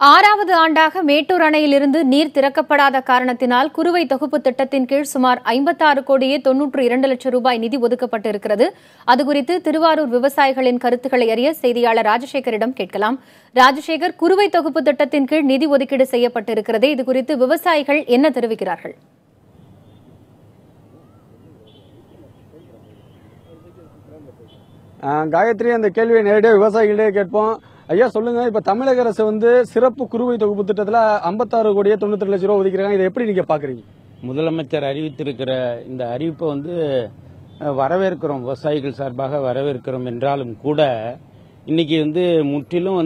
ஆறாவது ஆண்டாக மேட்டூர் அணையிலிருந்து நீர் திறக்கப்படாத காரணத்தினால் குறுவை தொகுப்பு திட்டத்தின் கீழ் சுமார் 56 கோடியே 92 லட்சம் ரூபாய் நிதி ஒதுக்கப்பட்டிருக்கிறது. அதுகுறித்து திருவாரூர் விவசாயிகளின் கருத்துக்களை அறிய செய்தியாளர் ராஜசேகரிடம் கேட்கலாம். ராஜசேகர், குறுவை தொகுப்பு திட்டத்தின் கீழ் நிதி ஒதுக்கீடு செய்யப்பட்டிருக்கிறது. இதுகுறித்து விவசாயிகள் என்ன தெரிவிக்கிறார்கள்? காயத்ரி, அந்த கேள்வியை நேரடியாக விவசாயிகளே கேட்போம். ஐயா சொல்லுங்க, இப்ப தமிழக அரசு சிறப்பு குறுவை தொகுப்பு திட்டத்துல 56 கோடியே 92 லட்சம் ரூபாய் ஒதுக்கிறாங்க. இதை எப்படி நீங்க பாக்குறீங்க? முதலமைச்சர் அறிவித்திருக்கிற இந்த அறிவிப்பை வரவேற்கிறோம், விவசாயிகள் சார்பாக வரவேற்கிறோம். என்றாலும் கூட இன்னைக்கு முற்றிலும்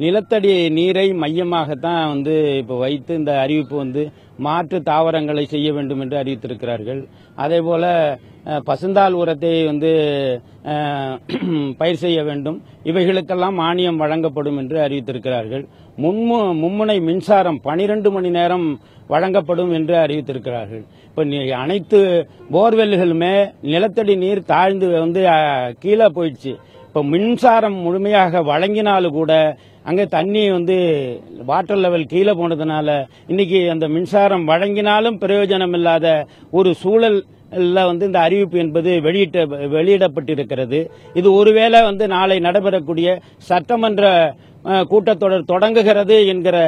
நிலத்தடி நீரை மையமாகத்தான் இப்ப வைத்து இந்த அறிவிப்பு மாற்று தாவரங்களை செய்ய வேண்டும் என்று அறிவித்திருக்கிறார்கள். அதே போல பசுந்தாள் உரத்தை பயிர் செய்ய வேண்டும், இவைகளுக்கெல்லாம் மானியம் வழங்கப்படும் என்று அறிவித்திருக்கிறார்கள். மும்முனை மின்சாரம் 12 மணி நேரம் வழங்கப்படும் என்று அறிவித்திருக்கிறார்கள். இப்ப அனைத்து போர்வெல்களுமே நிலத்தடி நீர் தாழ்ந்து கீழே போயிடுச்சு. இப்ப மின்சாரம் முழுமையாக வழங்கினாலும் கூட அங்கே தண்ணி வாட்டர் லெவல் கீழே போனதுனால இன்னைக்கு அந்த மின்சாரம் வழங்கினாலும் பிரயோஜனம் இல்லாத ஒரு சூழல் இந்த அறிவிப்பு என்பது வெளியிடப்பட்டிருக்கிறது. இது ஒருவேளை நாளை நடைபெறக்கூடிய சட்டமன்ற கூட்டத்தொடர் தொடங்குகிறது என்கிற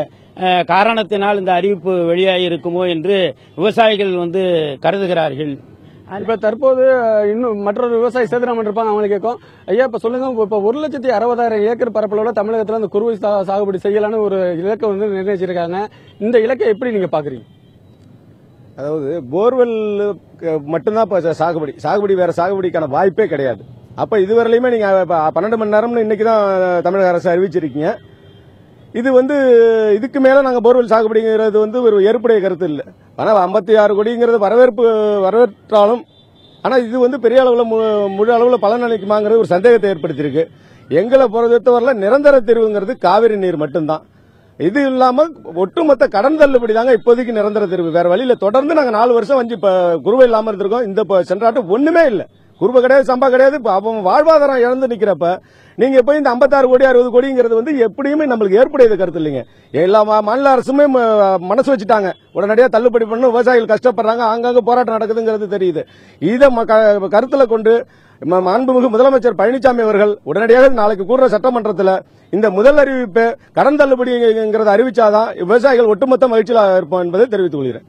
காரணத்தினால் இந்த அறிவிப்பு வெளியாகிருக்குமோ என்று விவசாயிகள் கருதுகிறார்கள். இப்ப தற்போது இன்னும் மற்றொரு விவசாயி சேதனம் இருப்பாங்க, அவங்களுக்கு கேட்கும். ஐயா, இப்ப சொல்லுங்க, இப்ப 1,60,000 ஏக்கர் பரப்பளவுல தமிழகத்துல அந்த குறுவை சாகுபடி செய்யலான்னு ஒரு இலக்கை நிர்ணயிச்சிருக்காங்க. இந்த இலக்கை எப்படி நீங்க பாக்குறீங்க? அதாவது போர்வெல் மட்டும்தான் சாகுபடி வேற சாகுபடிக்கான வாய்ப்பே கிடையாது. அப்ப இதுவரையிலுமே நீங்க 12 மணி நேரம்னு இன்னைக்குதான் தமிழக அரசு அறிவிச்சிருக்கீங்க. இது இதுக்கு மேல நாங்க போர்வெல் சாகுபடிங்கிறது ஒரு ஏற்புடைய கருத்து இல்ல. ஆனா 56 கோடிங்கிறது வரவேற்றாலும் ஆனா இது பெரிய அளவுல முழு அளவுல பலன் அளிக்குமாங்கிறது ஒரு சந்தேகத்தை ஏற்படுத்தியிருக்கு. எங்களை பொறுத்தவரையில நிரந்தர தீர்வுங்கிறது காவிரி நீர் மட்டும்தான். இது இல்லாம ஒட்டுமொத்த கடன் தள்ளுபடி தாங்க இப்போதைக்கு நிரந்தர தீர்வு. வேற வழியில தொடர்ந்து நாங்க 4 வருஷம் குறுவை இல்லாம இருந்திருக்கோம். இந்த சென்றாட்டு ஒண்ணுமே இல்ல, குறுவை கிடையாது, சம்பா கிடையாது. அவன் வாழ்வாதாரம் இழந்து நிக்கிறப்ப நீங்க போய் இந்த 56 கோடி 60 கோடிங்கிறது எப்படியுமே நம்மளுக்கு ஏற்புடையது கருத்து இல்லைங்க. எல்லா மாநில அரசுமே மனசு வச்சுட்டாங்க, உடனடியா தள்ளுபடி பண்ண விவசாயிகள் கஷ்டப்படுறாங்க, ஆங்காங்க போராட்டம் நடக்குதுங்கிறது தெரியுது. இதை கருத்துல கொண்டு மாண்புமிகு முதலமைச்சர் பழனிசாமி அவர்கள் உடனடியாக நாளைக்கு கூடுற சட்டமன்றத்தில் இந்த முதல் அறிவிப்பு கடன் தள்ளுபடிங்கிறத அறிவிச்சாதான் விவசாயிகள் ஒட்டுமொத்த மகிழ்ச்சியில் இருப்போம் என்பதை தெரிவித்துக் கொள்கிறேன்.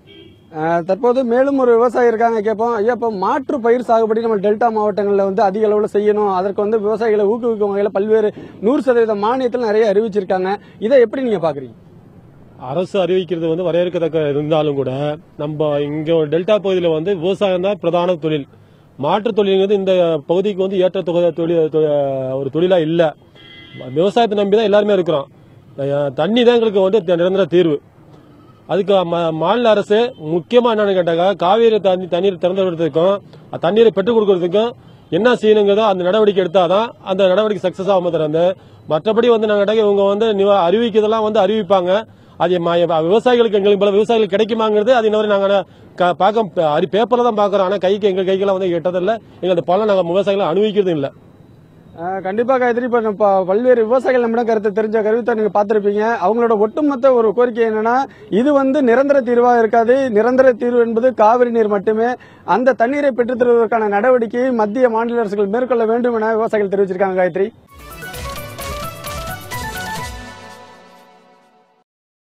தற்போது மேலும் ஒரு விவசாயி இருக்காங்க, கேட்போம். ஐயா, இப்ப மாற்று பயிர் சாகுபடி நம்ம டெல்டா மாவட்டங்களில் அதிக அளவுல செய்யணும், அதற்கு விவசாயிகளை ஊக்குவிக்கும் வகையில் பல்வேறு 100% மானியத்தில் நிறைய அறிவிச்சிருக்காங்க. இதை எப்படி நீங்க பாக்குறீங்க? அரசு அறிவிக்கிறது வரவேற்கத்தக்க இருந்தாலும் கூட நம்ம இங்க டெல்டா பகுதியில் விவசாயம் தான் பிரதான தொழில். மாற்று தொழில்ங்கிறது இந்த பகுதிக்கு ஏற்ற ஒரு தொழிலா இல்ல. விவசாயத்தை நம்பிதான் எல்லாருமே இருக்கிறோம். தண்ணி தான் எங்களுக்கு நிரந்தர தீர்வு. அதுக்கு மாநில அரசு முக்கியமா என்னன்னு கேட்டாங்க, காவிரி தண்ணீர் திறந்து விடுறதுக்கும் தண்ணீரை பெற்றுக் கொடுக்கறதுக்கும் என்ன செய்யணுங்கிறதோ அந்த நடவடிக்கை எடுத்தாதான் அந்த நடவடிக்கை சக்சஸ் ஆகும். தரந்து மற்றபடி நாங்க இவங்க அறிவிக்கிறதெல்லாம் அறிவிப்பாங்க. அது விவசாயிகளுக்கு எங்களுக்கு பல விவசாயிகள் கிடைக்குமாங்கிறது அது இன்னொரு நாங்க பேப்பர்ல தான் பாக்குறோம். ஆனா எங்க கைக்கெல்லாம் எட்டதில்லை. எங்க பலன் நாங்க விவசாயிகளை அனுபவிக்கிறது இல்லை. கண்டிப்பா காயத்ரி, இப்ப பல்வேறு விவசாயிகள் நம்மிடம் கருத்து தெரிஞ்ச கருத்தை நீங்க பாத்திருப்பீங்க. அவங்களோட ஒட்டுமொத்த ஒரு கோரிக்கை என்னன்னா, இது நிரந்தர தீர்வா இருக்காது. நிரந்தர தீர்வு என்பது காவிரி நீர் மட்டுமே. அந்த தண்ணீரை பெற்றுத் தருவதற்கான நடவடிக்கையை மத்திய மாநில அரசுகள் மேற்கொள்ள வேண்டும் என விவசாயிகள் தெரிவிச்சிருக்காங்க. காயத்ரி.